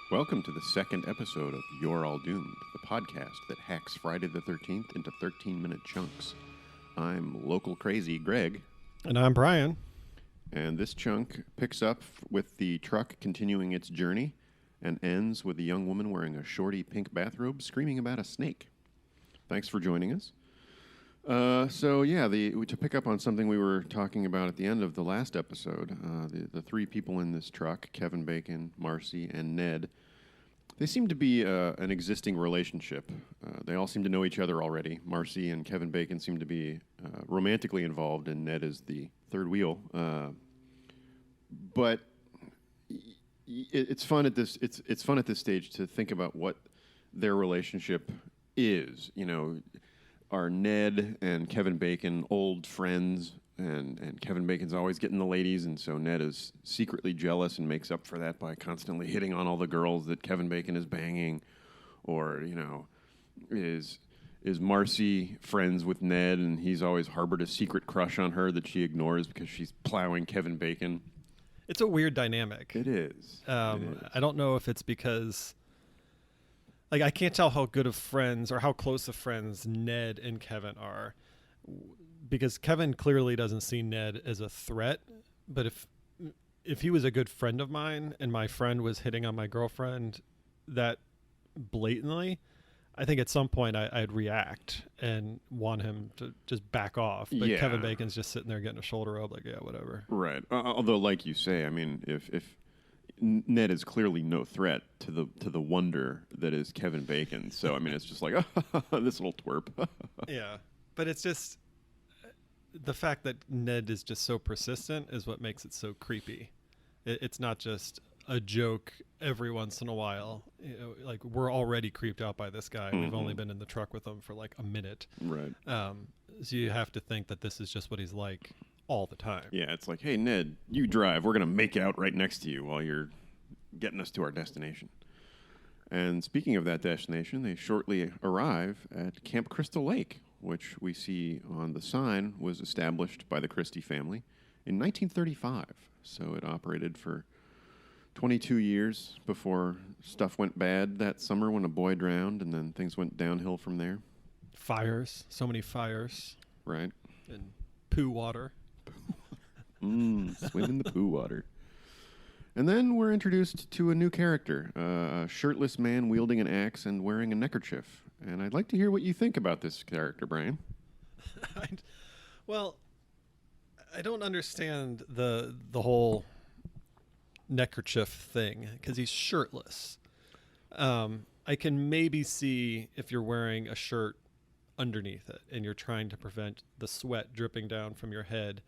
Welcome to the second episode of You're All Doomed, the podcast that hacks Friday the 13th into 13-minute chunks. I'm local crazy Greg. And I'm Brian. And this chunk picks up with the truck continuing its journey and ends with a young woman wearing a shorty pink bathrobe screaming about a snake. Thanks for joining us. To pick up on something we were talking about at the end of the last episode, the three people in this truck, Kevin Bacon, Marcy, and Ned, they seem to be an existing relationship. They all seem to know each other already. Marcy and Kevin Bacon seem to be romantically involved, and Ned is the third wheel. But it's fun at this. It's fun at this stage to think about what their relationship is. You know, are Ned and Kevin Bacon old friends? And Kevin Bacon's always getting the ladies, and so Ned is secretly jealous and makes up for that by constantly hitting on all the girls that Kevin Bacon is banging. Or, you know, is Marcy friends with Ned, and he's always harbored a secret crush on her that she ignores because she's plowing Kevin Bacon. It's a weird dynamic. It is. I don't know if it's because, like, I can't tell how good of friends or how close of friends Ned and Kevin are. Because Kevin clearly doesn't see Ned as a threat, but if he was a good friend of mine and my friend was hitting on my girlfriend that blatantly, I think at some point I'd react and want him to just back off. But Yeah. Kevin Bacon's just sitting there getting a shoulder rub, like, yeah, whatever. Right. Although, like you say, I mean, if Ned is clearly no threat to the wonder that is Kevin Bacon, so I mean, it's just like this little twerp. Yeah, but it's just the fact that Ned is just so persistent is what makes it so creepy. It's not just a joke every once in a while. You know, like, we're already creeped out by this guy. Mm-hmm. We've only been in the truck with him for like a minute. Right. So you have to think that this is just what he's like all the time. Yeah, it's like, hey, Ned, you drive. We're going to make out right next to you while you're getting us to our destination. And speaking of that destination, they shortly arrive at Camp Crystal Lake, which we see on the sign was established by the Christie family in 1935. So it operated for 22 years before stuff went bad that summer when a boy drowned, and then things went downhill from there. Fires. So many fires. Right. And poo water. Swim in the poo water. And then we're introduced to a new character, a shirtless man wielding an axe and wearing a neckerchief. And I'd like to hear what you think about this character, Brian. Well, I don't understand the whole neckerchief thing because he's shirtless. I can maybe see if you're wearing a shirt underneath it and you're trying to prevent the sweat dripping down from your head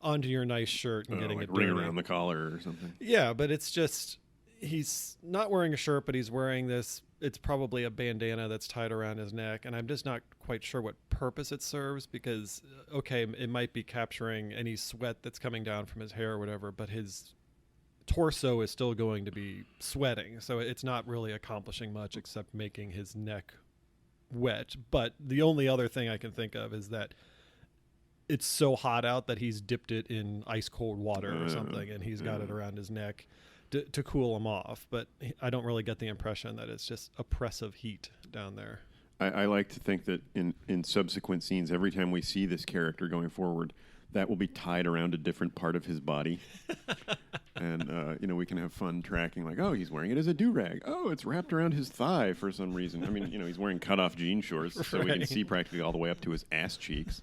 onto your nice shirt and getting like it dirty. Ring around the collar or something. Yeah, but it's just, he's not wearing a shirt, but he's wearing this, it's probably a bandana that's tied around his neck, and I'm just not quite sure what purpose it serves because, okay, it might be capturing any sweat that's coming down from his hair or whatever, but his torso is still going to be sweating, so it's not really accomplishing much except making his neck wet. But the only other thing I can think of is that it's so hot out that he's dipped it in ice cold water or something, and he's got it around his neck to cool him off. But I don't really get the impression that it's just oppressive heat down there. I like to think that in subsequent scenes, every time we see this character going forward, that will be tied around a different part of his body. And, we can have fun tracking, like, oh, he's wearing it as a do-rag. Oh, it's wrapped around his thigh for some reason. I mean, he's wearing cut-off jean shorts, so we can see practically all the way up to his ass cheeks.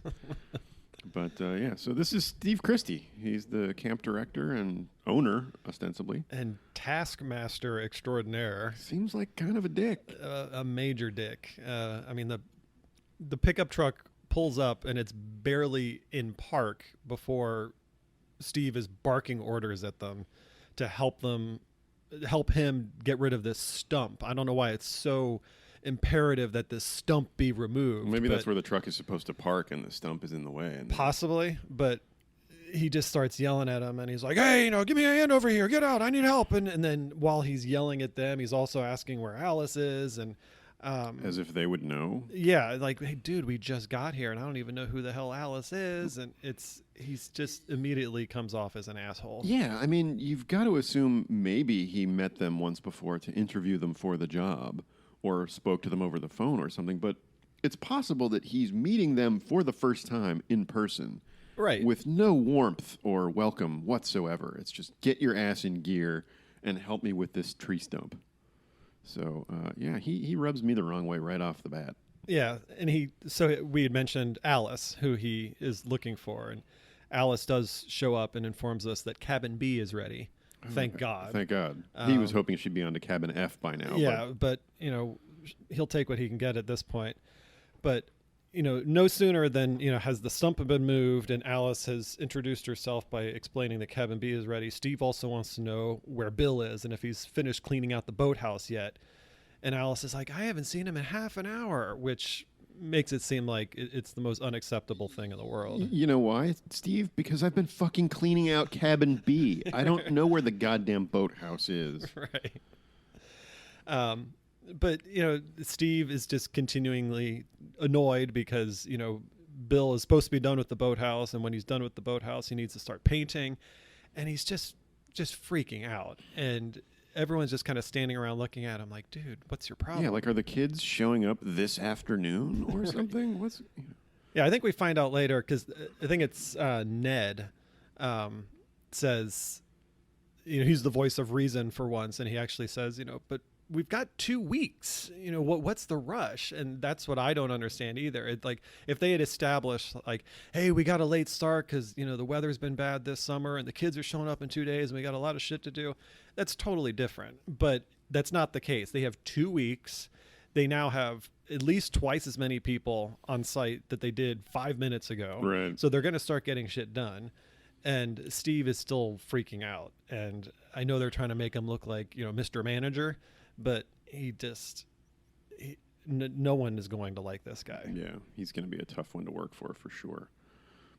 But, so this is Steve Christie. He's the camp director and owner, ostensibly. And taskmaster extraordinaire. Seems like kind of a dick. A major dick. I mean, the pickup truck pulls up, and it's barely in park before Steve is barking orders at them to help him get rid of this stump. I don't know why it's so imperative that this stump be removed. Maybe that's where the truck is supposed to park and the stump is in the way. Possibly, but he just starts yelling at him, and he's like, hey, give me a hand over here. Get out. I need help. And then while he's yelling at them, he's also asking where Alice is. And As if they would know. Yeah, like, hey, dude, we just got here, and I don't even know who the hell Alice is, and he's just immediately comes off as an asshole. Yeah, I mean, you've got to assume maybe he met them once before to interview them for the job, or spoke to them over the phone or something, but it's possible that he's meeting them for the first time in person. Right. With no warmth or welcome whatsoever. It's just get your ass in gear and help me with this tree stump. So, yeah, he rubs me the wrong way right off the bat. Yeah, and so we had mentioned Alice, who he is looking for, and Alice does show up and informs us that cabin B is ready. Thank God. Thank God. He was hoping she'd be on to cabin F by now. Yeah, but he'll take what he can get at this point. But no sooner than, has the stump been moved and Alice has introduced herself by explaining that cabin B is ready. Steve also wants to know where Bill is and if he's finished cleaning out the boathouse yet. And Alice is like, I haven't seen him in half an hour, which makes it seem like it's the most unacceptable thing in the world. You know why, Steve? Because I've been fucking cleaning out cabin B. I don't know where the goddamn boathouse is. Right. But, Steve is just continually annoyed because, Bill is supposed to be done with the boathouse. And when he's done with the boathouse, he needs to start painting. And he's just freaking out. And everyone's just kind of standing around looking at him like, dude, what's your problem? Yeah, like, are the kids showing up this afternoon or something? Yeah, I think we find out later because I think it's Ned says, he's the voice of reason for once. And he actually says, but we've got 2 weeks, what's the rush? And that's what I don't understand either. It's like, if they had established like, hey, we got a late start because, the weather's been bad this summer and the kids are showing up in 2 days and we got a lot of shit to do. That's totally different, but that's not the case. They have 2 weeks. They now have at least twice as many people on site that they did 5 minutes ago. Right. So they're going to start getting shit done. And Steve is still freaking out. And I know they're trying to make him look like, Mr. Manager, but no one is going to like this guy. Yeah, he's going to be a tough one to work for sure.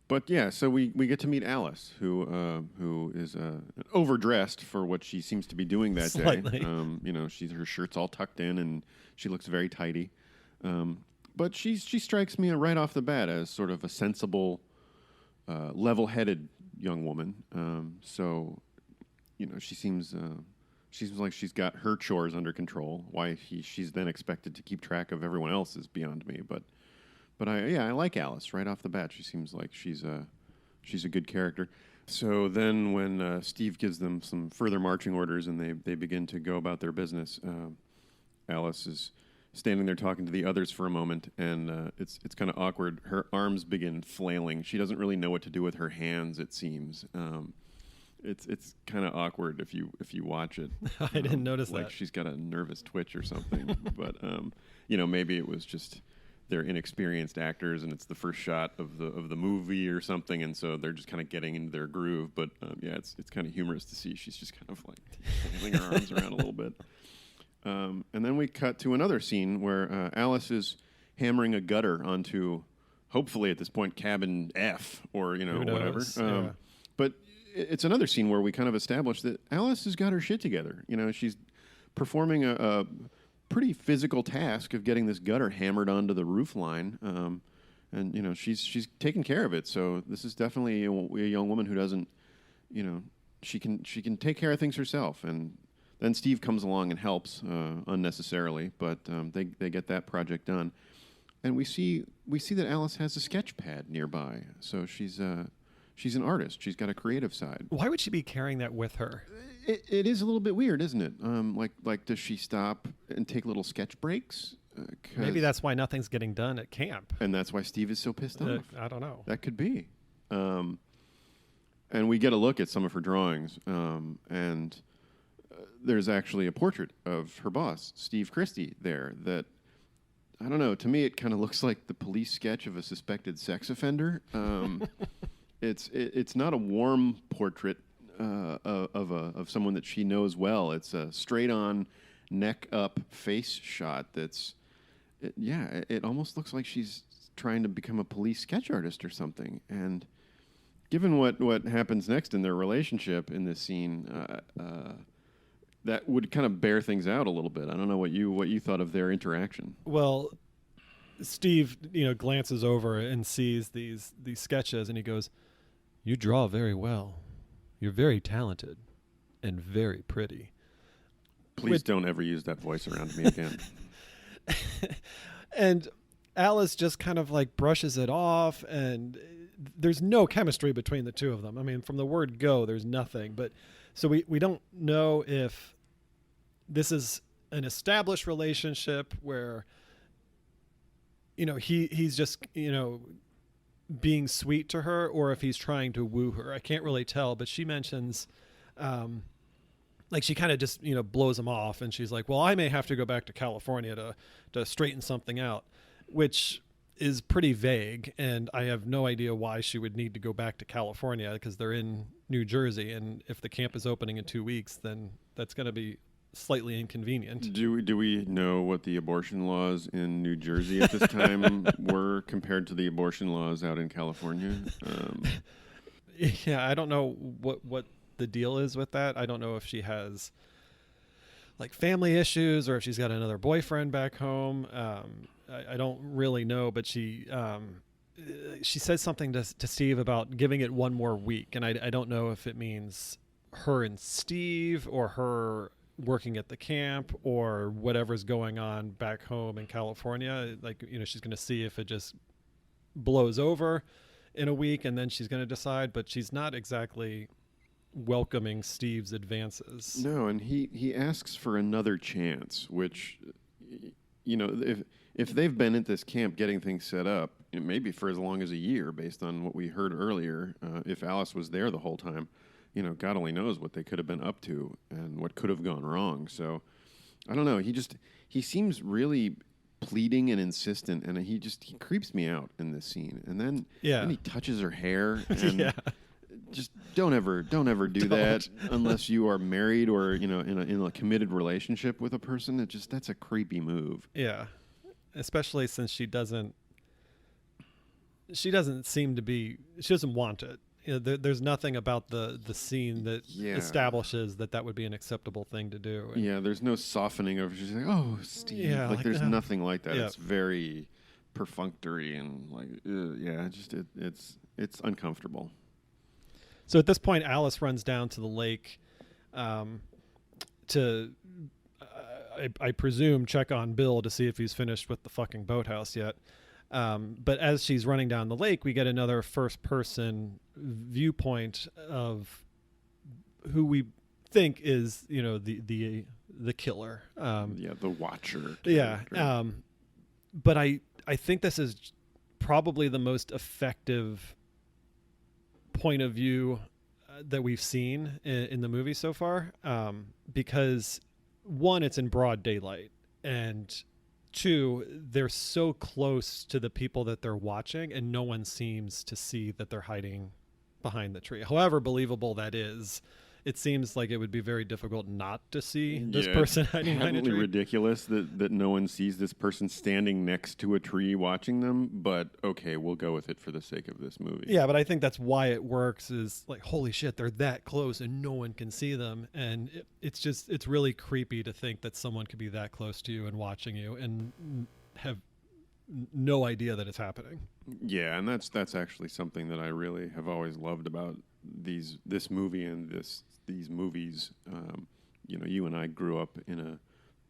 But yeah, so we get to meet Alice, who is overdressed for what she seems to be doing that Slightly. day. Her shirt's all tucked in and she looks very tidy. But she strikes me right off the bat as sort of a sensible, level-headed young woman. So she seems like she's got her chores under control. Why she's then expected to keep track of everyone else is beyond me. But I like Alice right off the bat. She seems like she's a good character. So then when Steve gives them some further marching orders and they begin to go about their business, Alice is standing there talking to the others for a moment, and it's kind of awkward. Her arms begin flailing. She doesn't really know what to do with her hands, it seems. It's kind of awkward if you watch it. I didn't notice that. Like she's got a nervous twitch or something. But maybe it was just they're inexperienced actors and it's the first shot of the movie or something, and so they're just kind of getting into their groove. But it's kind of humorous to see she's just kind of like flailing her arms around a little bit. And then we cut to another scene where Alice is hammering a gutter onto, hopefully at this point, cabin F or whatever. Yeah. But it's another scene where we kind of establish that Alice has got her shit together. She's performing a pretty physical task of getting this gutter hammered onto the roof line, and she's taking care of it. So this is definitely a young woman who doesn't, she can take care of things herself. And then Steve comes along and helps unnecessarily, but they get that project done, and we see that Alice has a sketch pad nearby. So she's an artist. She's got a creative side. Why would she be carrying that with her? It is a little bit weird, isn't it? Like does she stop and take little sketch breaks? Maybe that's why nothing's getting done at camp. And that's why Steve is so pissed off. I don't know. That could be. And we get a look at some of her drawings, and there's actually a portrait of her boss, Steve Christie, there that, I don't know, to me it kind of looks like the police sketch of a suspected sex offender. It's not a warm portrait of someone that she knows well. It's a straight-on, neck-up face shot it almost looks like she's trying to become a police sketch artist or something. And given what happens next in their relationship in this scene, that would kind of bear things out a little bit. I don't know what you thought of their interaction. Well, Steve, glances over and sees these sketches, and he goes, "You draw very well. You're very talented and very pretty." Please don't ever use that voice around me again. And Alice just kind of like brushes it off, and there's no chemistry between the two of them. I mean, from the word go, there's nothing. But so we don't know if this is an established relationship where he's just being sweet to her, or if he's trying to woo her. I can't really tell, but she mentions like she kind of just blows him off, and she's like, well, I may have to go back to California to straighten something out, which is pretty vague, and I have no idea why she would need to go back to California, because they're in New Jersey, and if the camp is opening in 2 weeks, then that's going to be slightly inconvenient. Do we know what the abortion laws in New Jersey at this time were compared to the abortion laws out in California? Yeah, I don't know what the deal is with that. I don't know if she has like family issues or if she's got another boyfriend back home. I don't really know, but she says something to Steve about giving it 1 more week, and I don't know if it means her and Steve or her working at the camp or whatever's going on back home in California. Like, she's going to see if it just blows over in a week, and then she's going to decide, but she's not exactly welcoming Steve's advances. No, and he asks for another chance, which, if they've been at this camp getting things set up, maybe for as long as a year, based on what we heard earlier, if Alice was there the whole time, God only knows what they could have been up to and what could have gone wrong. So I don't know. He seems really pleading and insistent, and he creeps me out in this scene. And then he touches her hair, and just don't ever do that unless you are married or in a committed relationship with a person. That's a creepy move. Yeah, especially since she doesn't seem to be. She doesn't want it. There's nothing about the scene that establishes that would be an acceptable thing to do. And there's no softening of. She's like, "Oh, Steve," there's nothing like that. It's very perfunctory and it's uncomfortable. So at this point, Alice runs down to the lake to, I presume, check on Bill to see if he's finished with the fucking boathouse yet. But as she's running down the lake, we get another first-person viewpoint of who we think is, the killer. The watcher. Yeah. But I think this is probably the most effective point of view that we've seen in the movie so far, because 1, it's in broad daylight, and 2, they're so close to the people that they're watching, and no one seems to see that they're hiding behind the tree. However believable that is, it seems like it would be very difficult not to see this person hiding behind a tree. Ridiculous that no one sees this person standing next to a tree watching them, but okay, we'll go with it for the sake of this movie. Yeah, but I think that's why it works, is like, holy shit, they're that close and no one can see them. And it's really creepy to think that someone could be that close to you and watching you and have no idea that it's happening. Yeah, and that's actually something that I really have always loved about this movie and these movies. You and I grew up in a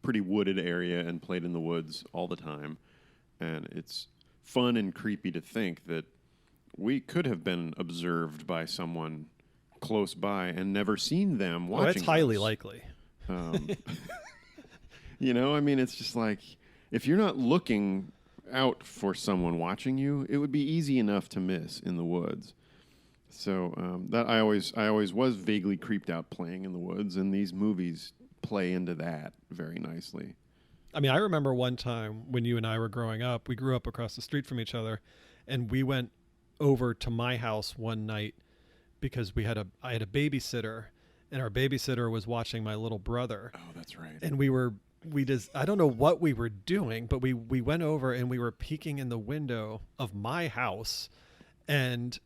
pretty wooded area and played in the woods all the time, and it's fun and creepy to think that we could have been observed by someone close by and never seen them watching. That's highly likely. It's just like, if you're not looking out for someone watching you, it would be easy enough to miss in the woods. So that I always was vaguely creeped out playing in the woods, and these movies play into that very nicely. I mean, I remember one time when you and I were growing up, we grew up across the street from each other, and we went over to my house one night because I had a babysitter, and our babysitter was watching my little brother. Oh, that's right. And I don't know what we were doing, but we went over and we were peeking in the window of my house and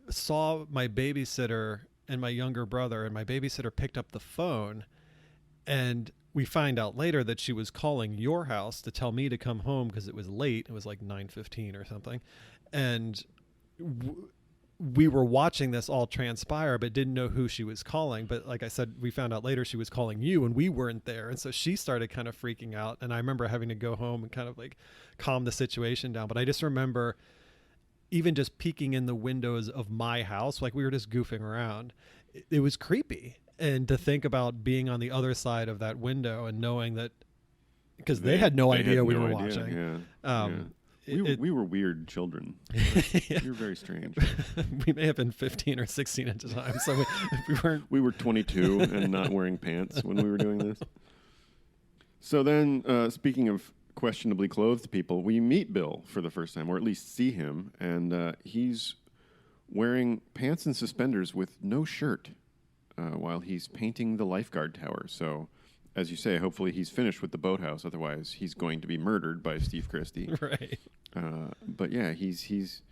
saw my babysitter and my younger brother, and my babysitter picked up the phone And we find out later that she was calling your house to tell me to come home because it was late. It was like 9:15 or something. And we were watching this all transpire, but didn't know who she was calling. But like I said, we found out later she was calling you and we weren't there. And so she started kind of freaking out. And I remember having to go home and kind of like calm the situation down. But I just remember even just peeking in the windows of my house, like we were just goofing around. It was creepy. And to think about being on the other side of that window and knowing that, because they had no idea we were watching. Yeah. We were weird children. Yeah. We were very strange. We may have been 15 or 16 at the time, so we weren't. We were 22 and not wearing pants when we were doing this. So then, speaking of questionably clothed people, we meet Bill for the first time, or at least see him, and he's wearing pants and suspenders with no shirt while he's painting the lifeguard tower. So, as you say, hopefully he's finished with the boathouse. Otherwise, he's going to be murdered by Steve Christie. Right. But yeah, he's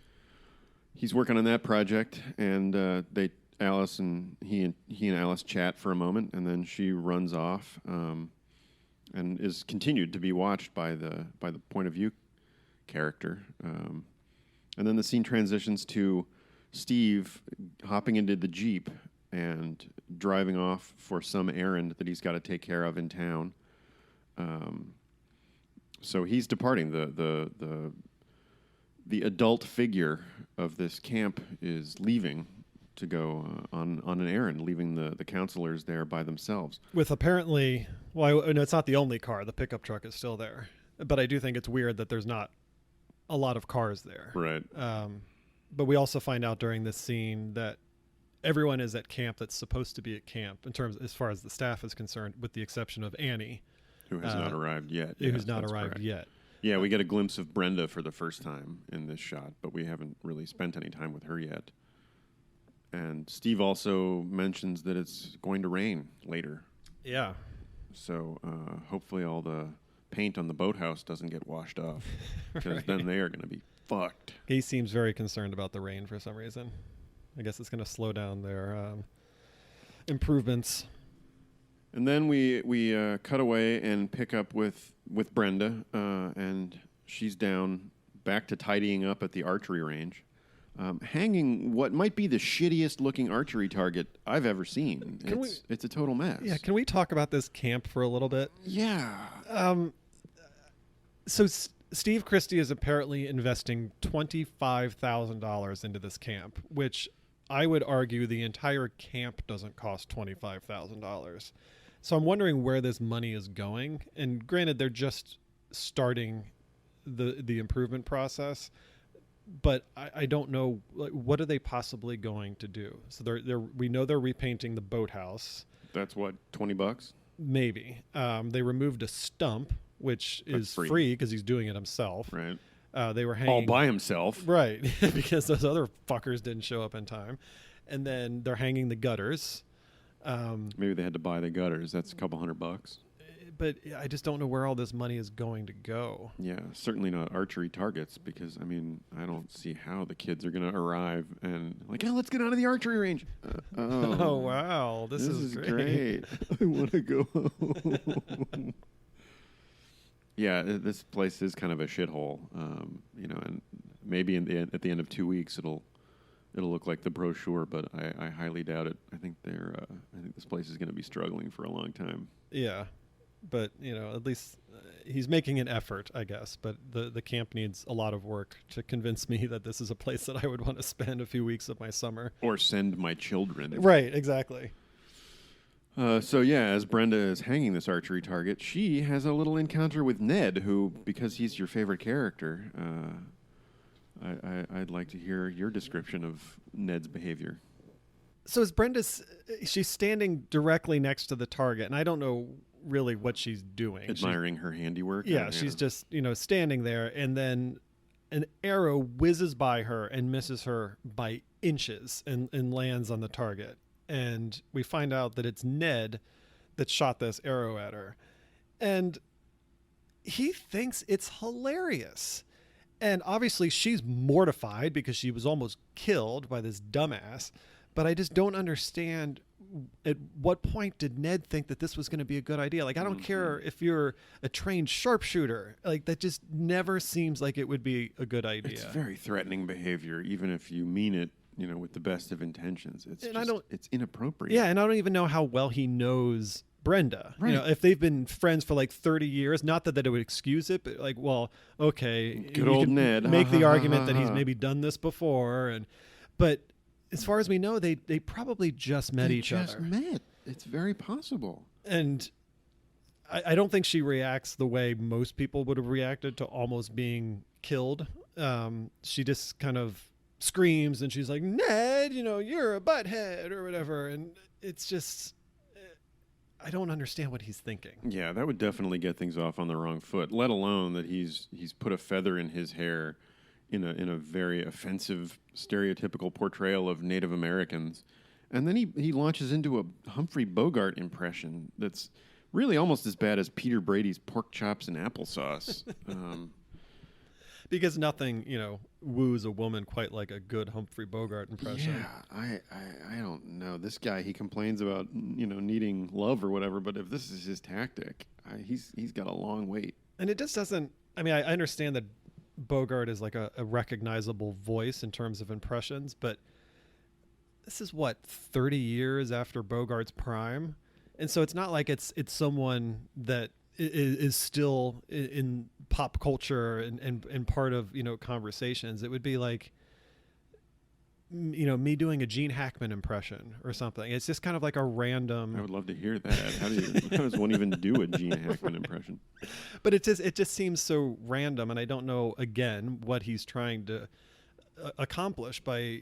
working on that project, and he and Alice chat for a moment, and then she runs off, and is continued to be watched by the point of view character, and then the scene transitions to Steve hopping into the Jeep and driving off for some errand that he's got to take care of in town. So he's departing. The adult figure of this camp is leaving to go on an errand, leaving the counselors there by themselves. With apparently, well, no, it's not the only car. The pickup truck is still there. But I do think it's weird that there's not a lot of cars there. Right. But we also find out during this scene that everyone is at camp that's supposed to be at camp as far as the staff is concerned, with the exception of Annie, who has not arrived yet. Who's not arrived yet. Yeah, we get a glimpse of Brenda for the first time in this shot, but we haven't really spent any time with her yet. And Steve also mentions that it's going to rain later. Yeah. So hopefully all the paint on the boathouse doesn't get washed off, because Right. then they are going to be fucked. He seems very concerned about the rain for some reason. I guess it's going to slow down their improvements. And then we cut away and pick up with Brenda, and she's down back to tidying up at the archery range, hanging what might be the shittiest looking archery target I've ever seen. It's a total mess. Yeah, can we talk about this camp for a little bit? Yeah. So Steve Christie is apparently investing $25,000 into this camp, which I would argue the entire camp doesn't cost $25,000. So I'm wondering where this money is going. And granted, they're just starting the improvement process, but I don't know, like, what are they possibly going to do? So we know they're repainting the boathouse. That's what, $20? Maybe. They removed a stump, which is free because he's doing it himself. Right. They were hanging all by himself. Right, because those other fuckers didn't show up in time. And then they're hanging the gutters. Maybe they had to buy the gutters. That's a couple $100. But I just don't know where all this money is going to go. Yeah, certainly not archery targets, because, I mean, I don't see how the kids are going to arrive and, like, oh, let's get out of the archery range. Oh, wow. This is great. I want to go home. Yeah, this place is kind of a shithole, and maybe at the end of 2 weeks it'll look like the brochure, but I highly doubt it. I think this place is going to be struggling for a long time. Yeah, but at least he's making an effort, I guess. But the camp needs a lot of work to convince me that this is a place that I would want to spend a few weeks of my summer or send my children. Right, exactly. So yeah, as Brenda is hanging this archery target, she has a little encounter with Ned, who, because he's your favorite character, I'd like to hear your description of Ned's behavior. So as she's standing directly next to the target, and I don't know really what she's doing. Admiring her handiwork? Yeah, she's just, standing there, and then an arrow whizzes by her and misses her by inches and lands on the target. And we find out that it's Ned that shot this arrow at her. And he thinks it's hilarious. And obviously she's mortified because she was almost killed by this dumbass. But I just don't understand at what point did Ned think that this was going to be a good idea? Like, I don't care if you're a trained sharpshooter. Like, that just never seems like it would be a good idea. It's very threatening behavior, even if you mean it, with the best of intentions. It's inappropriate. Yeah, and I don't even know how well he knows Brenda. Right. If they've been friends for like 30 years, not that it would excuse it, but like, well, okay. Good old Ned. Make the argument that he's maybe done this before. But as far as we know, they probably just met each other. It's very possible. And I don't think she reacts the way most people would have reacted to almost being killed. She just kind of screams and she's like, Ned, you're a butthead or whatever. And it's just, I don't understand what he's thinking. Yeah, that would definitely get things off on the wrong foot, let alone that he's put a feather in his hair in a very offensive, stereotypical portrayal of Native Americans. And then he launches into a Humphrey Bogart impression that's really almost as bad as Peter Brady's pork chops and applesauce. Because nothing, woos a woman quite like a good Humphrey Bogart impression. Yeah, I don't know. This guy, he complains about, needing love or whatever, but if this is his tactic, he's got a long wait. And it just doesn't, I understand that Bogart is like a recognizable voice in terms of impressions, but this is 30 years after Bogart's prime. And so it's not like it's someone that is still in pop culture and part of, conversations. It would be like, me doing a Gene Hackman impression or something. It's just kind of like a random. I would love to hear that. How does one even do a Gene Hackman impression? But it just seems so random, and I don't know again what he's trying to accomplish by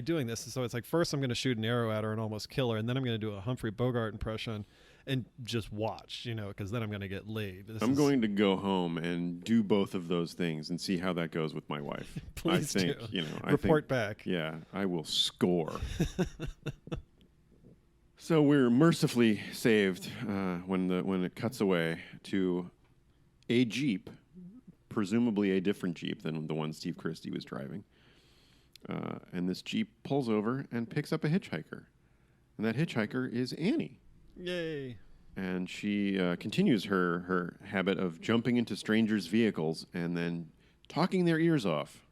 doing this. So it's like, first I'm going to shoot an arrow at her and almost kill her, and then I'm going to do a Humphrey Bogart impression and just watch, because then I'm going to get laid. I'm going to go home and do both of those things and see how that goes with my wife. Please do. Report back. Yeah, I will score. So we're mercifully saved when it cuts away to a Jeep, presumably a different Jeep than the one Steve Christie was driving. And this Jeep pulls over and picks up a hitchhiker. And that hitchhiker is Annie. Yay. And she continues her habit of jumping into strangers' vehicles and then talking their ears off.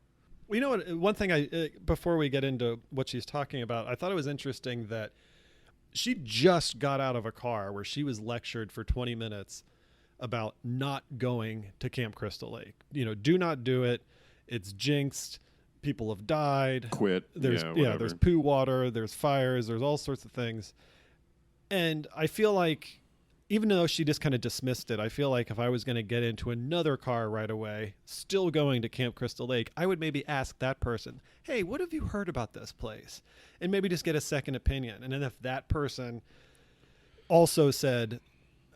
Well, you know what? One thing before we get into what she's talking about, I thought it was interesting that she just got out of a car where she was lectured for 20 minutes about not going to Camp Crystal Lake. Do not do it. It's jinxed. People have died. Quit. There's poo water. There's fires. There's all sorts of things. And I feel like, even though she just kind of dismissed it, I feel like if I was going to get into another car right away, still going to Camp Crystal Lake, I would maybe ask that person, hey, what have you heard about this place? And maybe just get a second opinion. And then if that person also said,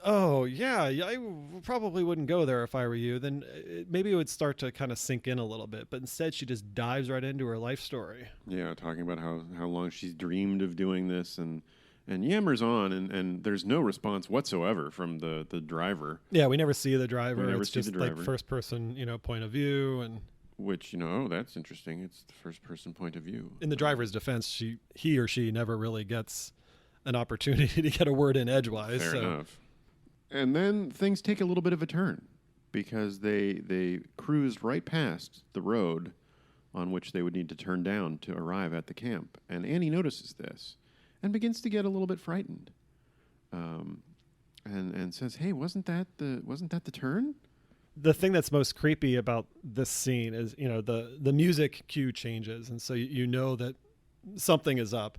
oh, yeah, I probably wouldn't go there if I were you, then maybe it would start to kind of sink in a little bit. But instead, she just dives right into her life story. Yeah, talking about how long she's dreamed of doing this and yammers on, and there's no response whatsoever from the driver. Yeah, we never see the driver. It's just the driver. Like first person, point of view. And which, that's interesting. It's the first person point of view. In the driver's defense, he or she never really gets an opportunity to get a word in edgewise. Fair enough. And then things take a little bit of a turn because they cruised right past the road on which they would need to turn down to arrive at the camp. And Annie notices this and begins to get a little bit frightened, and says, "Hey, wasn't that the turn?" The thing that's most creepy about this scene is, the music cue changes, and so you know that something is up.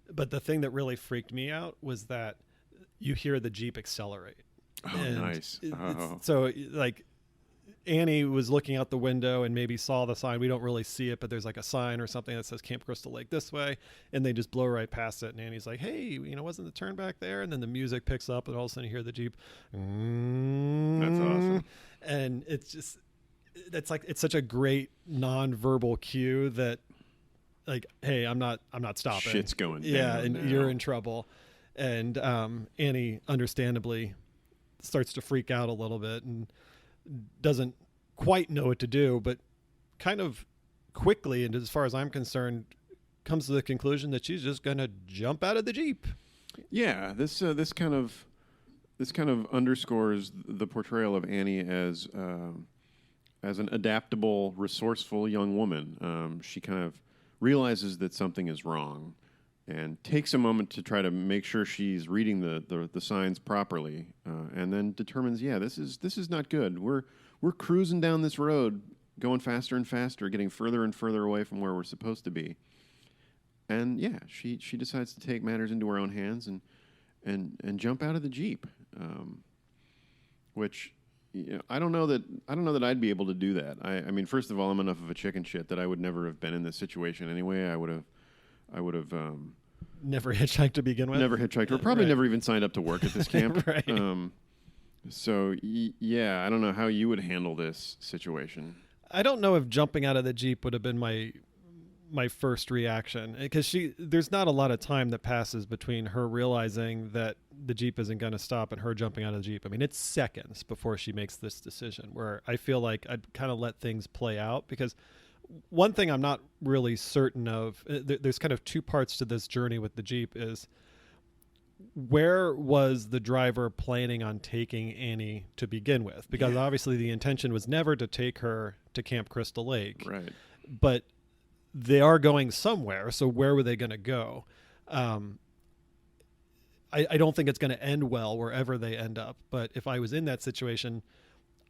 But the thing that really freaked me out was that you hear the Jeep accelerate. Oh, nice! So like, Annie was looking out the window and maybe saw the sign. We don't really see it, but there's like a sign or something that says Camp Crystal Lake this way, and they just blow right past it. And Annie's like, hey, wasn't the turn back there? And then the music picks up, and all of a sudden you hear the Jeep. That's awesome. And it's such a great nonverbal cue that, like, hey, I'm not stopping. Shit's going down. Yeah, and now. You're in trouble. And Annie, understandably, starts to freak out a little bit and doesn't quite know what to do, but kind of quickly, and as far as I'm concerned, comes to the conclusion that she's just going to jump out of the Jeep. Yeah, this kind of underscores the portrayal of Annie as an adaptable, resourceful young woman. She kind of realizes that something is wrong and takes a moment to try to make sure she's reading the signs properly, and then determines, yeah, this is not good. We're cruising down this road, going faster and faster, getting further and further away from where we're supposed to be. And yeah, she decides to take matters into her own hands and jump out of the Jeep, which I don't know that I'd be able to do that. I mean, first of all, I'm enough of a chicken shit that I would never have been in this situation anyway. I would have Never hitchhiked to begin with. never hitchhiked, or probably Right. never even signed up to work at this camp. Right. So yeah, I don't know how you would handle this situation. I don't know if jumping out of the Jeep would have been my first reaction, because there's not a lot of time that passes between her realizing that the Jeep isn't going to stop and her jumping out of the Jeep. I mean, it's seconds before she makes this decision, where I feel like I'd kind of let things play out, because one thing I'm not really certain of, there's kind of two parts to this journey with the Jeep, is where was the driver planning on taking Annie to begin with? Because obviously the intention was never to take her to Camp Crystal Lake. Right. But they are going somewhere, so where were they going to go? I don't think it's going to end well wherever they end up. But if I was in that situation,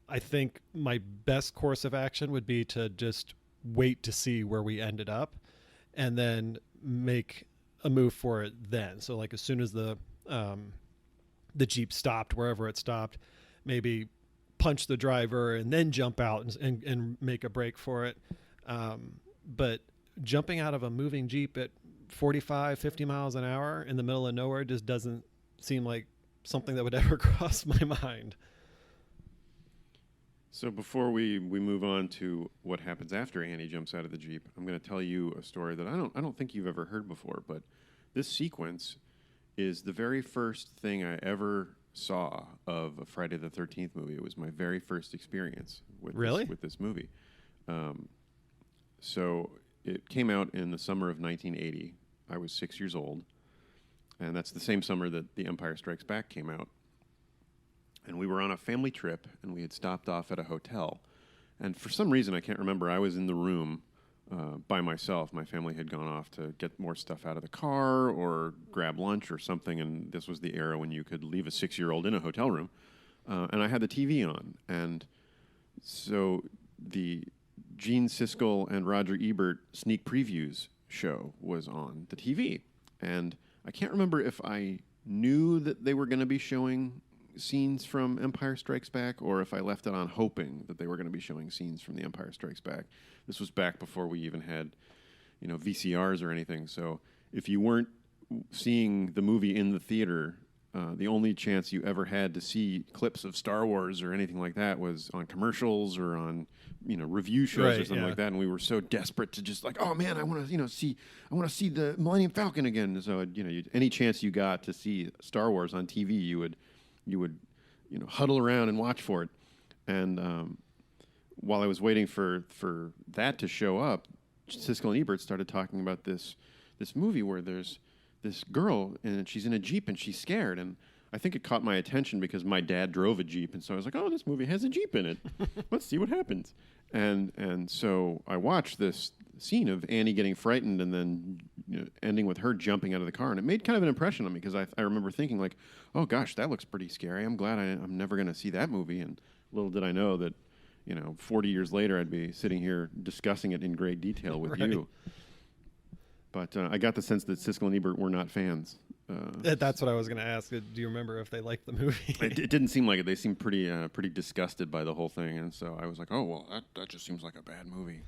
I think my best course of action would be to just wait to see where we ended up, and then make a move for it then. So like as soon as the Jeep stopped, wherever it stopped, maybe punch the driver and then jump out and make a break for it. But jumping out of a moving Jeep at 45, 50 miles an hour in the middle of nowhere just doesn't seem like something that would ever cross my mind. So before we move on to what happens after Annie jumps out of the Jeep, I'm going to tell you a story that I don't think you've ever heard before, but this sequence is the very first thing I ever saw of a Friday the 13th movie. It was my very first experience with Really? with this movie. So it came out in the summer of 1980. I was 6 years old, and that's the same summer that The Empire Strikes Back came out. And we were on a family trip, and we had stopped off at a hotel. And for some reason, I can't remember, I was in the room by myself. My family had gone off to get more stuff out of the car or grab lunch or something, and this was the era when you could leave a 6-year-old in a hotel room. And I had the TV on. And so the Gene Siskel and Roger Ebert sneak previews show was on the TV. And I can't remember if I knew that they were going to be showing scenes from Empire Strikes Back, or if I left it on hoping that they were going to be showing scenes from The Empire Strikes Back. This was back before we even had, VCRs or anything. So if you weren't seeing the movie in the theater, the only chance you ever had to see clips of Star Wars or anything like that was on commercials or on, review shows or something like that. And we were so desperate to just like, oh man, I want to, I want to see the Millennium Falcon again. So, any chance you got to see Star Wars on TV, you would huddle around and watch for it. And while I was waiting for that to show up, Siskel and Ebert started talking about this movie where there's this girl and she's in a Jeep and she's scared. And I think it caught my attention because my dad drove a Jeep, and so I was like, oh, this movie has a Jeep in it. Let's see what happens. And so I watched this scene of Annie getting frightened and then ending with her jumping out of the car, and it made kind of an impression on me because I remember thinking like, oh gosh, that looks pretty scary. I'm glad I'm never going to see that movie. And little did I know that 40 years later I'd be sitting here discussing it in great detail with Right. you. But I got the sense that Siskel and Ebert were not fans. That's what I was going to ask. Do you remember if they liked the movie? It didn't seem like it. They seemed pretty disgusted by the whole thing, and so I was like, oh well, that just seems like a bad movie.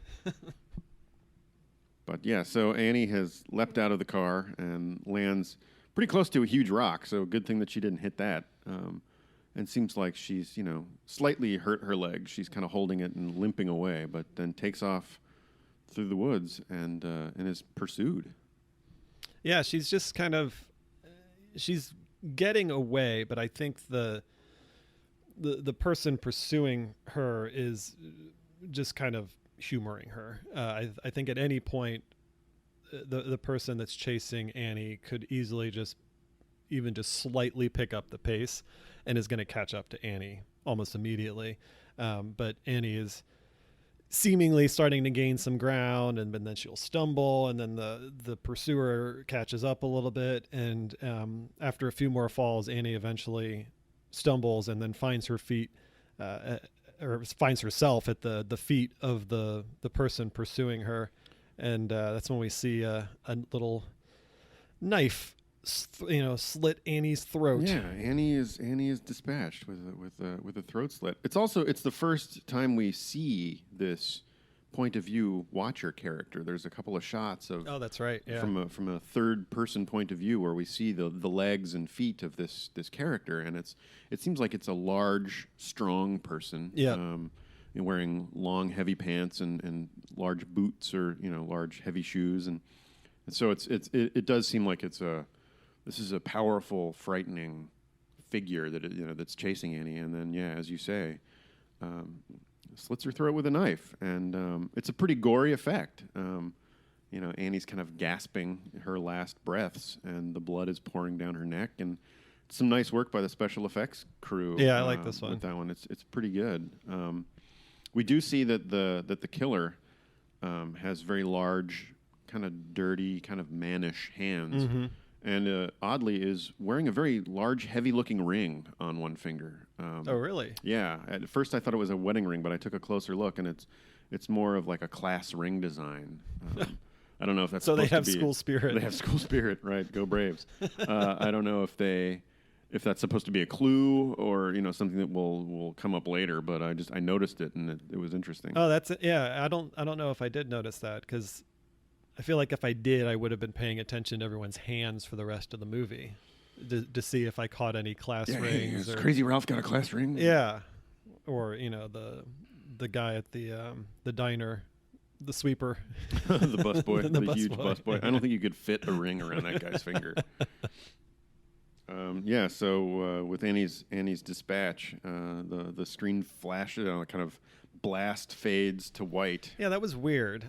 But yeah, so Annie has leapt out of the car and lands pretty close to a huge rock. So good thing that she didn't hit that. And seems like she's slightly hurt her leg. She's kind of holding it and limping away, but then takes off through the woods and is pursued. Yeah, she's just she's getting away, but I think the person pursuing her is just kind of humoring her. I think at any point, the person that's chasing Annie could easily just even just slightly pick up the pace and is going to catch up to Annie almost immediately. But Annie is seemingly starting to gain some ground, and then she'll stumble, and then the pursuer catches up a little bit, and after a few more falls, Annie eventually stumbles and then finds her feet or finds herself at the feet of the person pursuing her, and that's when we see a little knife slit Annie's throat. Yeah, Annie is dispatched with a throat slit. It's the first time we see this point of view watcher character. There's a couple of shots of that's right, yeah, from a third person point of view where we see the legs and feet of this character, and it seems like it's a large, strong person. Yeah. Wearing long, heavy pants and large boots or large, heavy shoes, and so it does seem like this is a powerful, frightening figure that's chasing Annie, and then as you say, slits her throat with a knife, and it's a pretty gory effect. Annie's kind of gasping her last breaths, and the blood is pouring down her neck, and some nice work by the special effects crew. Yeah, I like this one. With that one, it's pretty good. We do see that the killer has very large, kind of dirty, kind of mannish hands. Mm-hmm. And oddly, is wearing a very large, heavy-looking ring on one finger. Oh, really? Yeah. At first, I thought it was a wedding ring, but I took a closer look, and it's more of like a class ring design. I don't know if that's so they have to be school spirit. They have school spirit, right? Go Braves. I don't know if that's supposed to be a clue or something that will come up later, but I noticed it, and it was interesting. Oh, that's it. Yeah. I don't know if I did notice that, because I feel like if I did, I would have been paying attention to everyone's hands for the rest of the movie to see if I caught any class rings. Or Crazy Ralph got a class ring. Yeah, or the guy at the diner, the sweeper, the busboy, the huge busboy. busboy. I don't think you could fit a ring around that guy's finger. So with Annie's dispatch, the screen flashes, kind of blast fades to white. Yeah, that was weird.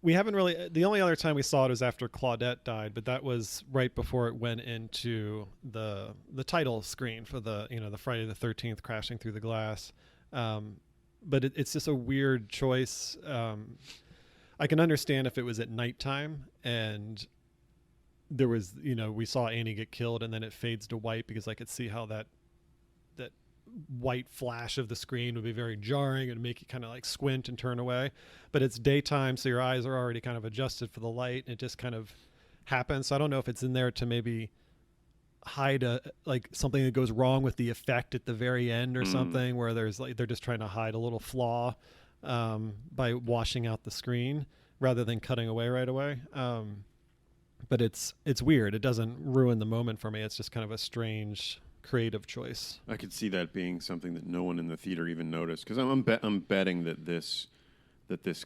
We haven't really. The only other time we saw it was after Claudette died, but that was right before it went into the title screen for the Friday the 13th crashing through the glass. But it's just a weird choice. I can understand if it was at nighttime and there was we saw Annie get killed and then it fades to white, because I could see how that white flash of the screen would be very jarring and make you kind of like squint and turn away. But it's daytime, so your eyes are already kind of adjusted for the light, and it just kind of happens. So I don't know if it's in there to maybe hide like something that goes wrong with the effect at the very end or something, where there's like they're just trying to hide a little flaw by washing out the screen rather than cutting away right away. But it's weird. It doesn't ruin the moment for me. It's just kind of a strange creative choice. I could see that being something that no one in the theater even noticed, because I'm betting that this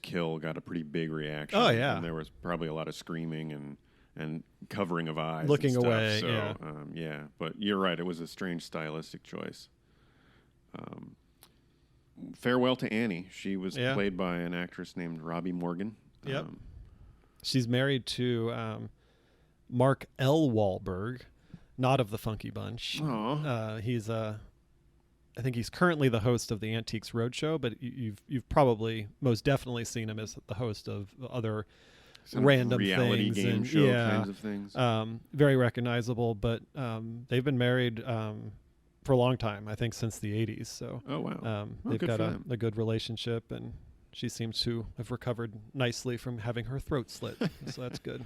kill got a pretty big reaction. Oh yeah, and there was probably a lot of screaming and covering of eyes, looking and stuff. away. So, yeah. But you're right; it was a strange stylistic choice. Farewell to Annie. She was played by an actress named Robbie Morgan. Yep. She's married to Mark L. Wahlberg, not of the Funky Bunch. He's I think he's currently the host of the Antiques Roadshow, but you've probably most definitely seen him as the host of other random reality things game and show kinds of things. Very recognizable, but they've been married for a long time, I think since the 80s. So they've got a good relationship, and she seems to have recovered nicely from having her throat slit. So that's good.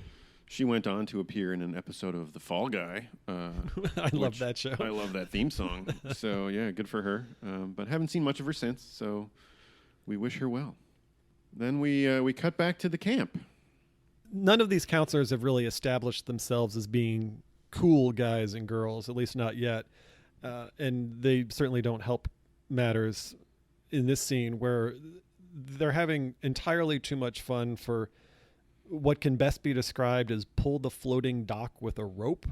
She went on to appear in an episode of The Fall Guy. I love that show. I love that theme song. So, yeah, good for her. But haven't seen much of her since, so we wish her well. Then we cut back to the camp. None of these counselors have really established themselves as being cool guys and girls, at least not yet. And they certainly don't help matters in this scene, where they're having entirely too much fun for what can best be described as pull the floating dock with a rope.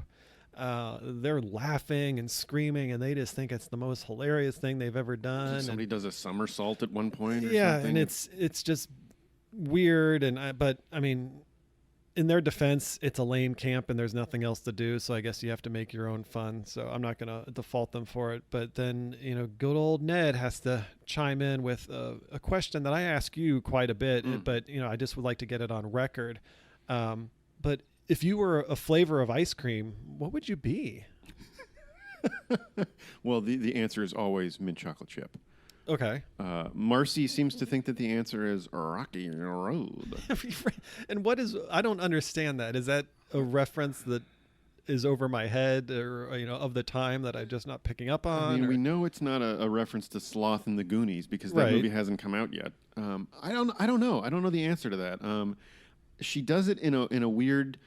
They're laughing and screaming, and they just think it's the most hilarious thing they've ever done. Somebody does a somersault at one point or something. something. And it's just weird. But I mean, in their defense, it's a lame camp and there's nothing else to do. So I guess you have to make your own fun. So I'm not going to default them for it. But then, good old Ned has to chime in with a question that I ask you quite a bit, but, I just would like to get it on record. But if you were a flavor of ice cream, what would you be? Well, the answer is always mint chocolate chip. Okay. Marcy seems to think that the answer is Rocky Road. And I don't understand that. Is that a reference that is over my head or, of the time that I'm just not picking up on? I mean, we know it's not a reference to Sloth and the Goonies because that movie hasn't come out yet. I don't know. I don't know the answer to that. She does it in a weird...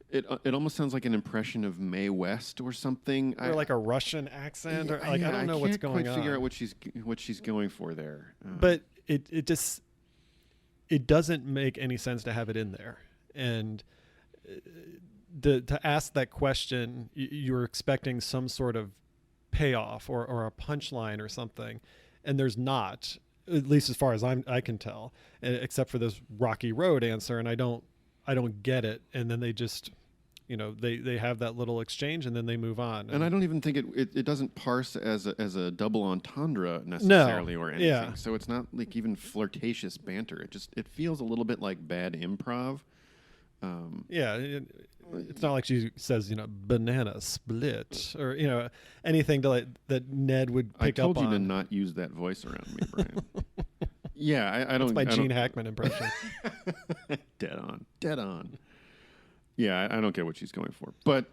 It almost sounds like an impression of Mae West or something, or like a Russian accent, or I don't know what's going on. I can't quite figure out what she's going for there. But it doesn't make any sense to have it in there, and to ask that question, you're expecting some sort of payoff or a punchline or something, and there's not, at least as far as I can tell, except for this Rocky Road answer, and I don't get it. And then they just, they have that little exchange and then they move on. And I don't even think it doesn't parse as a double entendre necessarily or anything. Yeah. So it's not like even flirtatious banter. It feels a little bit like bad improv. It's not like she says, banana split or, anything that Ned would pick up on. I told you to not use that voice around me, Brian. Yeah, I don't... That's my Gene Hackman impression. Dead on. Yeah, I don't get what she's going for. But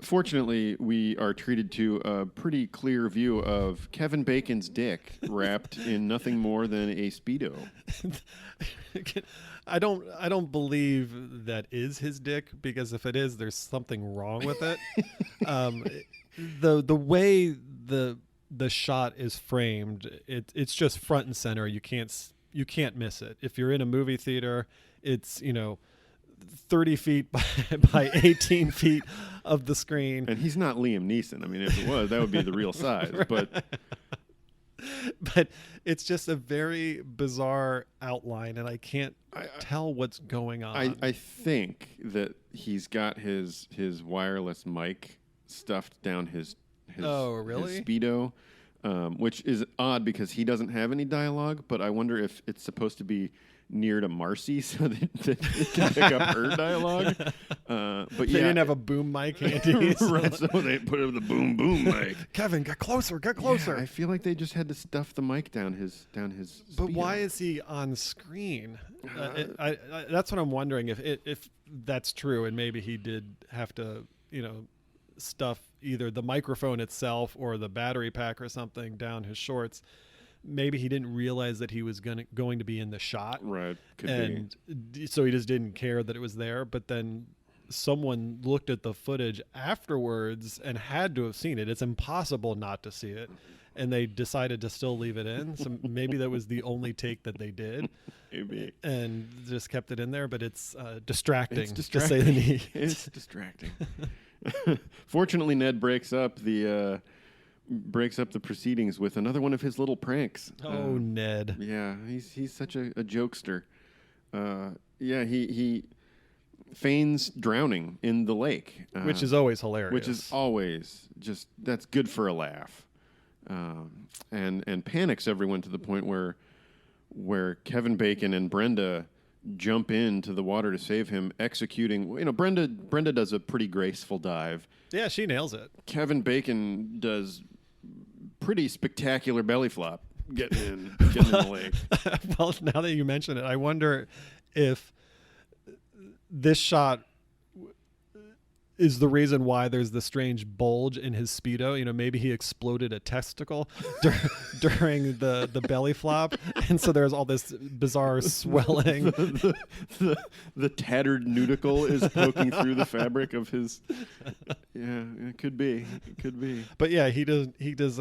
fortunately, we are treated to a pretty clear view of Kevin Bacon's dick wrapped in nothing more than a Speedo. I don't believe that is his dick, because if it is, there's something wrong with it. The way the shot is framed, it's just front and center. You can't miss it. If you're in a movie theater, it's 30 feet by 18 feet of the screen. And he's not Liam Neeson. I mean, if it was, that would be the real size. But it's just a very bizarre outline, and I can't tell what's going on. I think that he's got his wireless mic stuffed down his oh, really? his Speedo, which is odd because he doesn't have any dialogue, but I wonder if it's supposed to be near to Marcy so that it can pick up her dialogue. But they didn't have a boom mic handy. Right, so they put up the boom mic. Kevin, get closer. Yeah, I feel like they just had to stuff the mic down his Speedo. But why is he on screen? That's what I'm wondering, if that's true, and maybe he did have to, stuff either the microphone itself or the battery pack or something down his shorts. Maybe he didn't realize that he was going to be in the shot. Right. So he just didn't care that it was there. But then someone looked at the footage afterwards and had to have seen it. It's impossible not to see it. And they decided to still leave it in. So maybe that was the only take that they did. Maybe. And just kept it in there. But it's distracting, to say the least. It's distracting. Fortunately, Ned breaks up the proceedings with another one of his little pranks. Oh, Ned. Yeah, he's such a jokester. He feigns drowning in the lake. Which is always hilarious. Which is always that's good for a laugh. And panics everyone to the point where Kevin Bacon and Brenda jump into the water to save him, executing... Brenda does a pretty graceful dive. Yeah, she nails it. Kevin Bacon does pretty spectacular belly flop getting in the lake. Well, now that you mention it, I wonder if this shot is the reason why there's the strange bulge in his Speedo. Maybe he exploded a testicle during the belly flop, and so there's all this bizarre swelling. The tattered neuticle is poking through the fabric of his... Yeah, it could be. But yeah, he does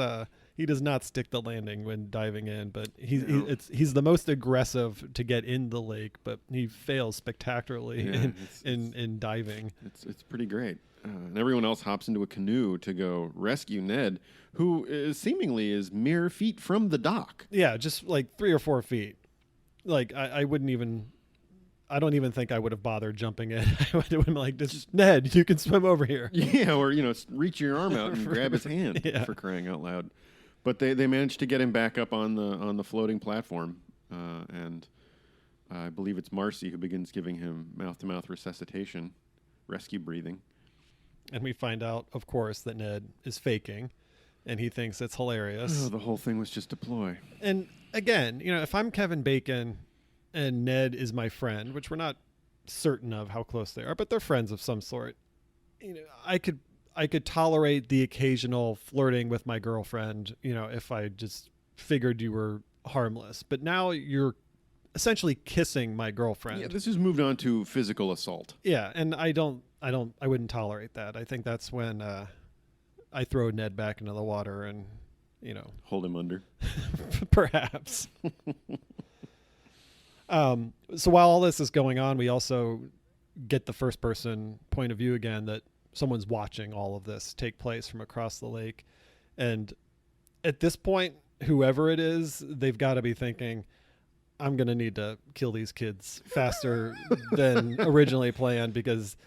not stick the landing when diving in, but he's the most aggressive to get in the lake, but he fails spectacularly in diving. It's pretty great. And everyone else hops into a canoe to go rescue Ned, who seemingly is mere feet from the dock. Yeah, just like 3 or 4 feet. Like I wouldn't even... I don't even think I would have bothered jumping in. I would have been like, just Ned, you can swim over here. Yeah, or reach your arm out and grab his hand for crying out loud. But they managed to get him back up on the floating platform, and I believe it's Marcy who begins giving him mouth-to-mouth resuscitation, rescue breathing. And we find out, of course, that Ned is faking, and he thinks it's hilarious. Oh, the whole thing was just a ploy. And again, if I'm Kevin Bacon and Ned is my friend, which we're not certain of how close they are, but they're friends of some sort, I could tolerate the occasional flirting with my girlfriend, if I just figured you were harmless. But now you're essentially kissing my girlfriend. Yeah, this has moved on to physical assault. Yeah, and I wouldn't tolerate that. I think that's when I throw Ned back into the water and, hold him under. Perhaps. So while all this is going on, we also get the first person point of view again, that someone's watching all of this take place from across the lake. And at this point, whoever it is, they've got to be thinking, I'm going to need to kill these kids faster than originally planned, because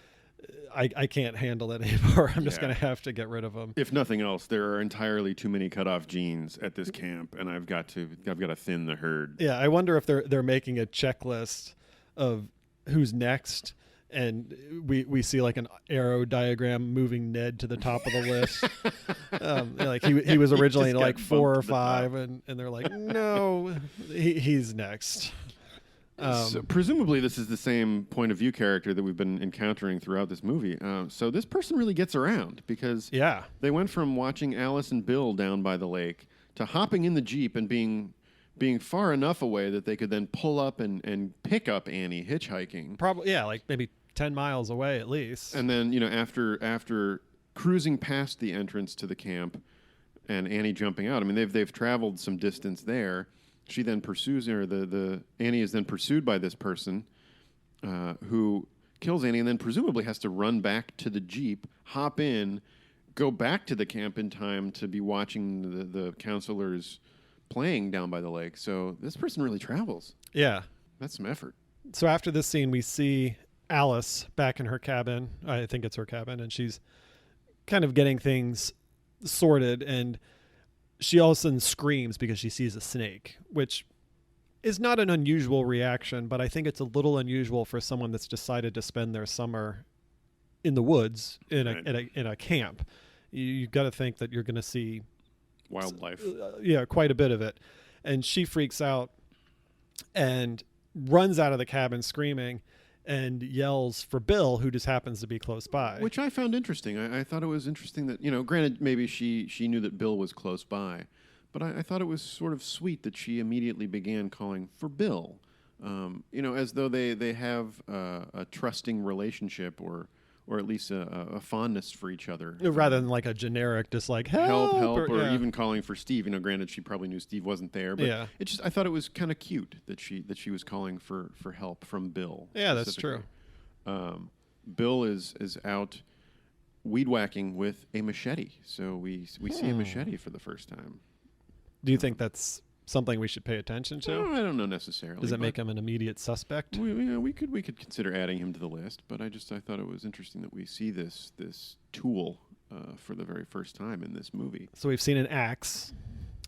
I can't handle it anymore. I'm just going to have to get rid of them. If nothing else, there are entirely too many cut-off genes at this camp, and I've got to thin the herd. Yeah, I wonder if they're making a checklist of who's next, and we see like an arrow diagram moving Ned to the top of the list. Like he was originally like 4 or 5, and they're like, no, he's next. So presumably this is the same point of view character that we've been encountering throughout this movie. So this person really gets around, because they went from watching Alice and Bill down by the lake to hopping in the Jeep and being far enough away that they could then pull up and pick up Annie hitchhiking. Probably, like maybe 10 miles away at least. And then, after cruising past the entrance to the camp and Annie jumping out, I mean, they've traveled some distance there. She then pursues her. Annie is then pursued by this person who kills Annie, and then presumably has to run back to the Jeep, hop in, go back to the camp in time to be watching the counselors playing down by the lake. So this person really travels. Yeah. That's some effort. So after this scene, we see Alice back in her cabin. I think it's her cabin, and she's kind of getting things sorted, and she all of a sudden screams because she sees a snake, which is not an unusual reaction, but I think it's a little unusual for someone that's decided to spend their summer in the woods in a camp. You've got to think that you're going to see wildlife. Quite a bit of it. And she freaks out and runs out of the cabin screaming and yells for Bill, who just happens to be close by. Which I found interesting. I thought it was interesting that, granted, maybe she knew that Bill was close by, but I thought it was sort of sweet that she immediately began calling for Bill, as though they have a trusting relationship or at least a fondness for each other. Rather than like a generic, just like, help, or even calling for Steve. Granted, she probably knew Steve wasn't there, but I thought it was kind of cute that she was calling for help from Bill. Yeah, that's true. Bill is out weed whacking with a machete, so we see a machete for the first time. Do you think that's something we should pay attention to? I don't know necessarily. Does it make him an immediate suspect? We could consider adding him to the list, but I thought it was interesting that we see this tool for the very first time in this movie. So we've seen an axe.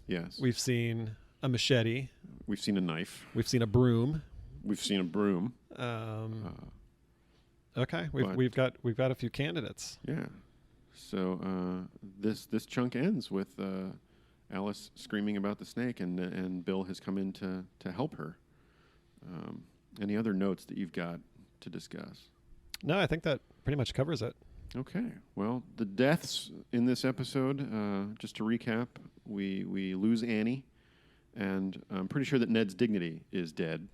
Yes. We've seen a machete. We've seen a knife. We've seen a broom. We've seen a broom. Okay, we've got a few candidates. Yeah. So this chunk ends with Alice screaming about the snake, and Bill has come in to help her. Any other notes that you've got to discuss? No, I think that pretty much covers it. Okay. Well, the deaths in this episode, just to recap, we lose Annie, and I'm pretty sure that Ned's dignity is dead.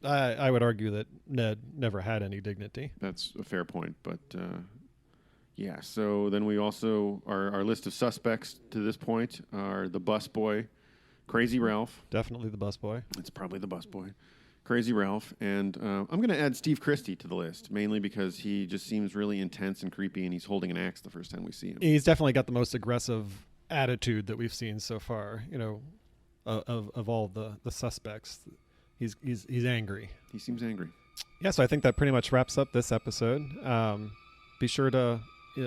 I would argue that Ned never had any dignity. That's a fair point, but yeah. So then we also, our list of suspects to this point are the busboy, Crazy Ralph. Definitely the busboy. It's probably the busboy, Crazy Ralph, and I'm going to add Steve Christie to the list, mainly because he just seems really intense and creepy, and he's holding an axe the first time we see him. He's definitely got the most aggressive attitude that we've seen so far. Of all the suspects. He's angry. He seems angry. Yeah, so I think that pretty much wraps up this episode. Be sure to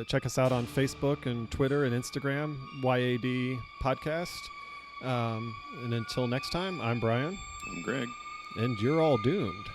check us out on Facebook and Twitter and Instagram, YAD Podcast. And until next time, I'm Brian. I'm Greg. And you're all doomed.